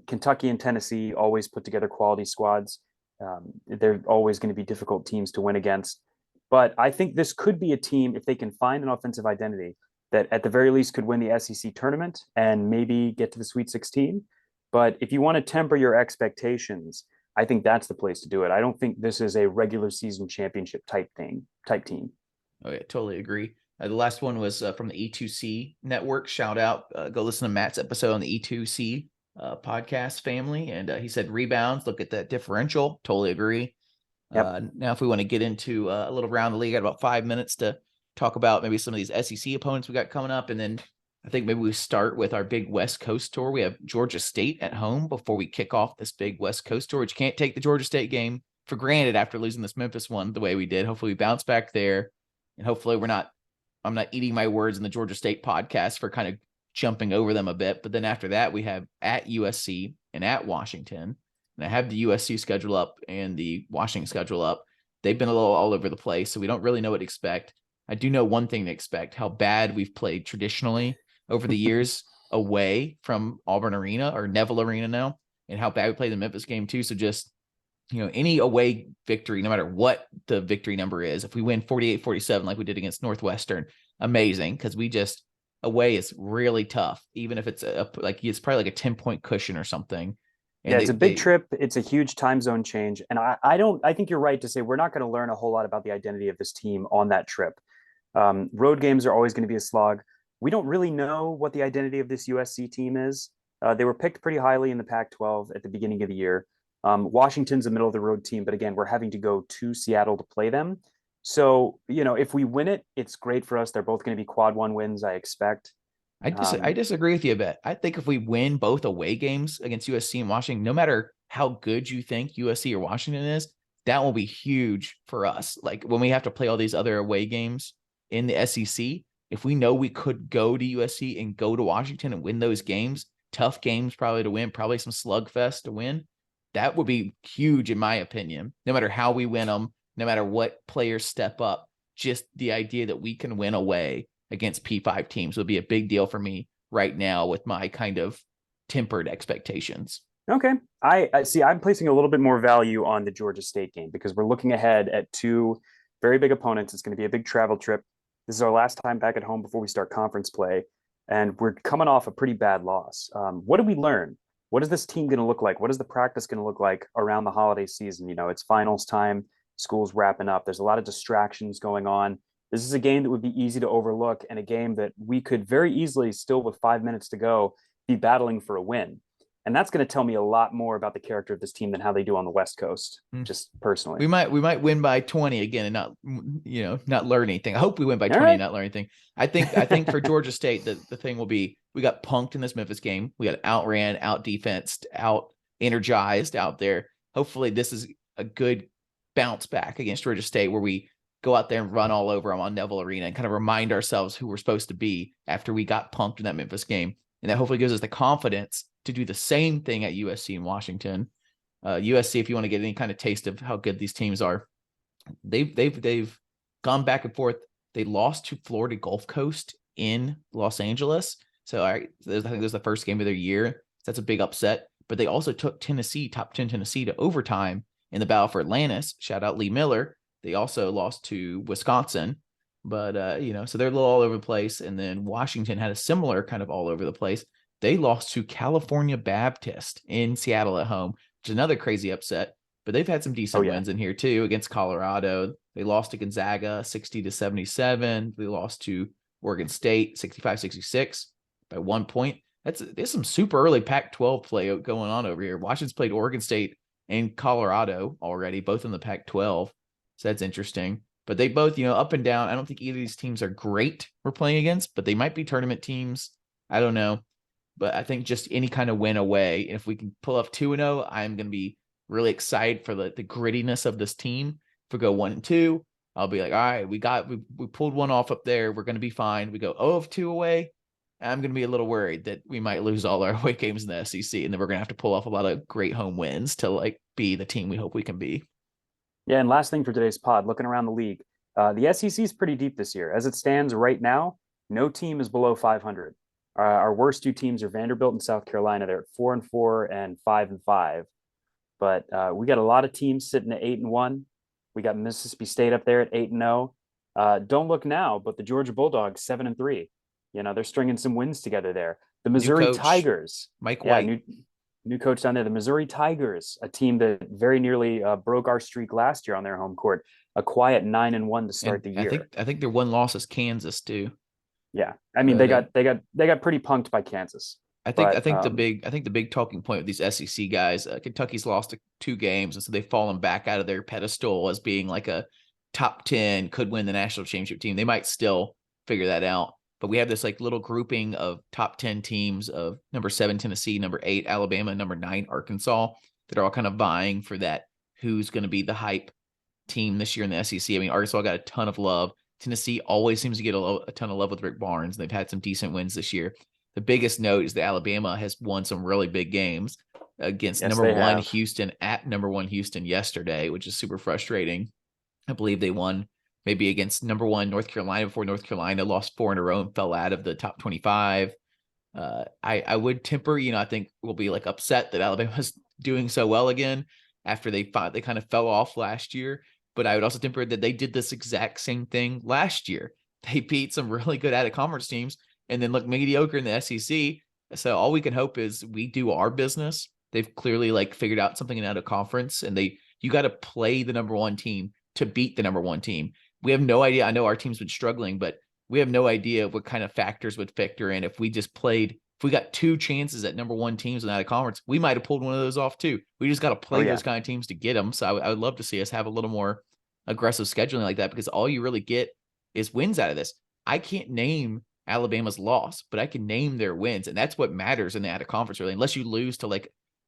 Kentucky and Tennessee always put together quality squads. They're always going to be difficult teams to win against. But I think this could be a team, if they can find an offensive identity, that at the very least could win the SEC tournament and maybe get to the Sweet 16. But if you want to temper your expectations, I think that's the place to do it. I don't think this is a regular season championship type team. Okay, totally agree. The last one was from the E2C network. Shout out, go listen to Matt's episode on the E2C podcast family. And he said rebounds, look at that differential. Totally agree. Yep. Now, if we want to get into a little round of the league, I got about 5 minutes to talk about maybe some of these SEC opponents we got coming up. And then I think maybe we start with our big West Coast tour. We have Georgia State at home before we kick off this big West Coast tour, which you can't take the Georgia State game for granted after losing this Memphis one the way we did. Hopefully we bounce back there. And hopefully I'm not eating my words in the Georgia State podcast for kind of jumping over them a bit. But then after that, we have at USC and at Washington. And I have the USC schedule up and the Washington schedule up. They've been a little all over the place, so we don't really know what to expect. I do know one thing to expect, how bad we've played traditionally over the years away from Auburn Arena or Neville Arena now, and how bad we played the Memphis game too. So just, any away victory, no matter what the victory number is, if we win 48-47 like we did against Northwestern, amazing, because we just, away is really tough, even if it's it's probably like a 10-point cushion or something. And Yeah, it's a big trip. It's a huge time zone change. And I think you're right to say we're not going to learn a whole lot about the identity of this team on that trip. Road games are always going to be a slog. We don't really know what the identity of this USC team is. They were picked pretty highly in the Pac-12 at the beginning of the year. Washington's a middle of the road team, but again, we're having to go to Seattle to play them. So, if we win it, it's great for us. They're both going to be quad one wins, I expect. I disagree with you a bit. I think if we win both away games against USC and Washington, no matter how good you think USC or Washington is, that will be huge for us. Like when we have to play all these other away games in the SEC, if we know we could go to USC and go to Washington and win those games, tough games probably to win, probably some slugfest to win, that would be huge in my opinion. No matter how we win them, no matter what players step up, just the idea that we can win away against P5 teams would be a big deal for me right now with my kind of tempered expectations. Okay. I see. I'm placing a little bit more value on the Georgia State game because we're looking ahead at 2 very big opponents. It's going to be a big travel trip. This is our last time back at home before we start conference play. And we're coming off a pretty bad loss. What did we learn? What is this team going to look like? What is the practice going to look like around the holiday season? It's finals time. School's wrapping up. There's a lot of distractions going on. This is a game that would be easy to overlook and a game that we could very easily, still with 5 minutes to go, be battling for a win. And that's going to tell me a lot more about the character of this team than how they do on the West Coast, just personally. We might win by 20 again and not learn anything. I hope we win by 20 and not learn anything. I think for Georgia State, the thing will be we got punked in this Memphis game. We got outran, out defensed, out energized out there. Hopefully this is a good bounce back against Georgia State where we go out there and run all over them on Neville Arena and kind of remind ourselves who we're supposed to be after we got punked in that Memphis game. and that hopefully gives us the confidence to do the same thing at USC and Washington. USC, if you want to get any kind of taste of how good these teams are, they've gone back and forth. They lost to Florida Gulf Coast in Los Angeles, so I think it was the first game of their year. So that's a big upset. But they also took Tennessee, top 10 Tennessee, to overtime in the battle for Atlantis. Shout out Lee Miller. They also lost to Wisconsin, but so they're a little all over the place. And then Washington had a similar kind of all over the place. They lost to California Baptist in Seattle at home, which is another crazy upset. But they've had some decent wins in here too against Colorado. They lost to Gonzaga 60-77. They lost to Oregon State 65-66 by 1 point. There's some super early Pac-12 play going on over here. Washington's played Oregon State and Colorado already, both in the Pac-12. So that's interesting. But they both, up and down. I don't think either of these teams are great we're playing against, but they might be tournament teams. I don't know. But I think just any kind of win away, if we can pull off 2-0, I'm going to be really excited for the grittiness of this team. If we go 1-2, I'll be like, all right, we pulled one off up there. We're going to be fine. We go 0-2 away. I'm going to be a little worried that we might lose all our away games in the SEC, and then we're going to have to pull off a lot of great home wins to be the team we hope we can be. Yeah, and last thing for today's pod, looking around the league, the SEC is pretty deep this year. As it stands right now, no team is below 500. Our worst two teams are Vanderbilt and South Carolina. They're at 4-4 and 5-5. But we got a lot of teams sitting at 8-1. We got Mississippi State up there at 8-0. Don't look now, but the Georgia Bulldogs 7-3. They're stringing some wins together there. The Missouri Tigers, Mike White, new coach down there. The Missouri Tigers, a team that very nearly broke our streak last year on their home court. A quiet 9-1 to start the year. I think their one loss is Kansas too. Yeah, I mean they got pretty punked by Kansas. I think the big talking point with these SEC guys, Kentucky's lost 2 games, and so they've fallen back out of their pedestal as being like a top 10, could win the national championship team. They might still figure that out. But we have this little grouping of top 10 teams of number 7, Tennessee, number 8, Alabama, and number 9, Arkansas, that are all kind of vying for that who's going to be the hype team this year in the SEC. I mean, Arkansas got a ton of love. Tennessee always seems to get a ton of love with Rick Barnes. They've had some decent wins this year. The biggest note is that Alabama has won some really big games against number 1 Houston at number 1 Houston yesterday, which is super frustrating. I believe they won maybe against number 1 North Carolina before North Carolina lost 4 in a row and fell out of the top 25. I would temper, I think we'll be upset that Alabama's doing so well again after they kind of fell off last year. But I would also temper that they did this exact same thing last year. They beat some really good out-of-conference teams and then look mediocre in the SEC. So all we can hope is we do our business. They've clearly figured out something in out-of-conference, and you got to play the number 1 team to beat the number 1 team. We have no idea. I know our team's been struggling, but we have no idea what kind of factors would factor in. If we got 2 chances at number 1 teams in out of conference, we might have pulled one of those off too. We just got to play those kind of teams to get them. So I would love to see us have a little more aggressive scheduling like that, because all you really get is wins out of this. I can't name Alabama's loss, but I can name their wins. And that's what matters in the out of conference, really, unless you lose to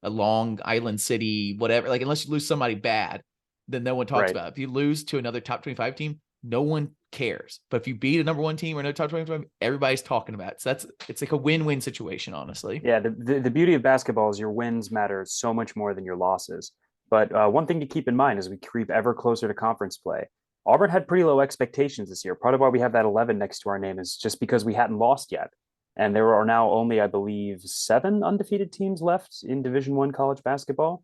a Long Island City, whatever, unless you lose somebody bad, then no one talks about it. If you lose to another top 25 team, no one cares. But if you beat a number 1 team or another top 25, everybody's talking about it. So it's a win-win situation, honestly. Yeah, the beauty of basketball is your wins matter so much more than your losses. But one thing to keep in mind as we creep ever closer to conference play, Auburn had pretty low expectations this year. Part of why we have that 11 next to our name is just because we hadn't lost yet. And there are now only, I believe, 7 undefeated teams left in Division I college basketball.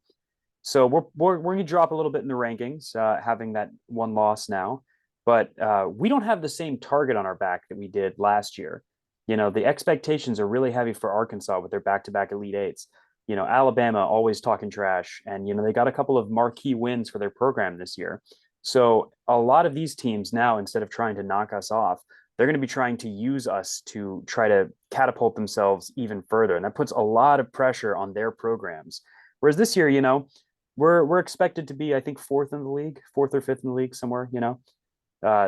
So we're going to drop a little bit in the rankings, having that 1 loss now. But we don't have the same target on our back that we did last year. The expectations are really heavy for Arkansas with their back-to-back Elite Eights. Alabama always talking trash, and they got a couple of marquee wins for their program this year. So a lot of these teams now, instead of trying to knock us off, they're going to be trying to use us to try to catapult themselves even further, and that puts a lot of pressure on their programs. Whereas this year, we're expected to be, I think, 4th in the league, 4th or 5th in the league somewhere.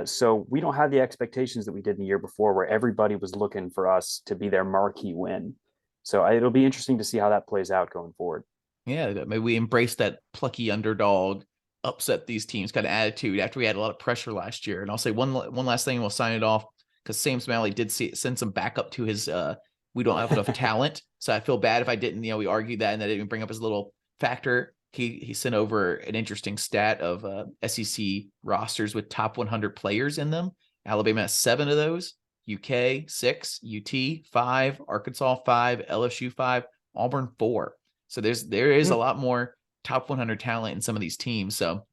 So we don't have the expectations that we did in the year before, where everybody was looking for us to be their marquee win. So it'll be interesting to see how that plays out going forward. Yeah, maybe we embrace that plucky underdog, upset these teams kind of attitude after we had a lot of pressure last year. And I'll say one last thing, and we'll sign it off, because Sam Smalley did send some backup to his we don't have enough talent. So I feel bad if I didn't, we argued that and that didn't bring up as a little factor. He sent over an interesting stat of SEC rosters with top 100 players in them. Alabama has 7 of those, UK 6, UT 5, Arkansas 5, LSU 5, Auburn 4. So there is a lot more top 100 talent in some of these teams. So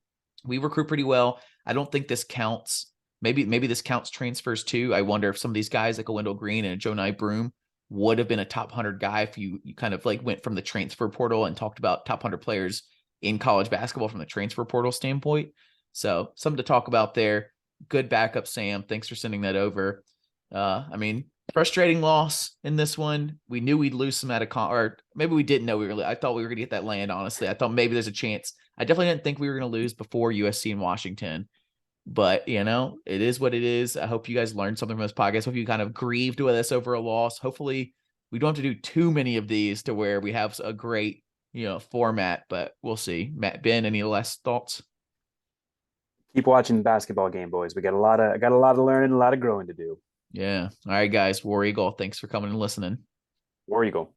we recruit pretty well. I don't think this counts. Maybe this counts transfers too. I wonder if some of these guys like a Wendell Green and a Jonai Broom would have been a top 100 guy if you kind of like went from the transfer portal and talked about top 100 players in college basketball from the transfer portal standpoint. So something to talk about there. Good backup, Sam. Thanks for sending that over. I mean, frustrating loss in this one. We knew we'd lose some or maybe we didn't know I thought we were going to get that land, honestly. I thought maybe there's a chance. I definitely didn't think we were going to lose before USC and Washington. But, it is what it is. I hope you guys learned something from this podcast. Hope you kind of grieved with us over a loss. Hopefully we don't have to do too many of these to where we have a great, format, but we'll see. Matt, Ben, any last thoughts? Keep watching the basketball game, boys. We got a lot of learning, a lot of growing to do. Yeah. All right, guys. War Eagle, thanks for coming and listening. War Eagle.